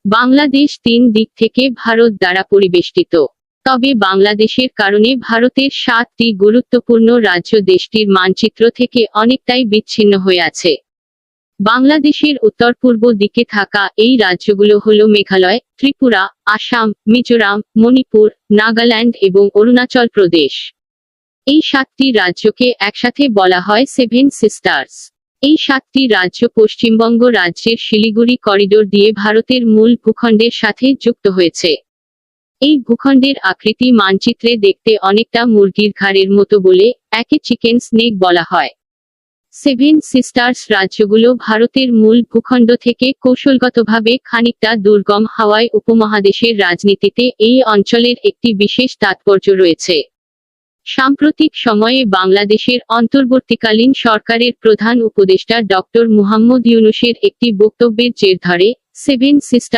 বাংলাদেশ তিন দিক থেকে ভারত দ্বারা পরিবেষ্টিত। তবে বাংলাদেশের কারণে ভারতের 7টি গুরুত্বপূর্ণ রাজ্য দেশটির মানচিত্র থেকে অনেকটাই বিচ্ছিন্ন হয়ে আছে। বাংলাদেশের উত্তর পূর্ব দিকে থাকা এই রাজ্যগুলো হল মেঘালয়, ত্রিপুরা, আসাম, মিজোরাম, মণিপুর, নাগাল্যান্ড এবং অরুণাচল প্রদেশ। এই 7টি রাজ্যকে একসাথে বলা হয় সেভেন সিস্টার্স। এই 7টি রাজ্য পশ্চিমবঙ্গ রাজ্যের শিলিগুড়ি করিডোর দিয়ে ভারতের মূল ভূখণ্ডের সাথে যুক্ত হয়েছে। এই ভূখণ্ডের আকৃতি মানচিত্রে দেখতে অনেকটা মুরগির ঘাড়ের মতো বলে একে চিকেন স্নেক বলা হয়। সেভেন সিস্টার্স রাজ্যগুলো ভারতের মূল ভূখণ্ড থেকে কৌশলগতভাবে খানিকটা দুর্গম হওয়ায় উপমহাদেশের রাজনীতিতে এই অঞ্চলের একটি বিশেষ তাৎপর্য রয়েছে। সাম্প্রতিক সময়ে বাংলাদেশের অন্তর্বর্তীকালীন সরকারের প্রধান উপদেষ্টা ডক্টর মুহাম্মদ ইউনূসের একটি বক্তব্যের জের ধরে সেভেন সিস্টার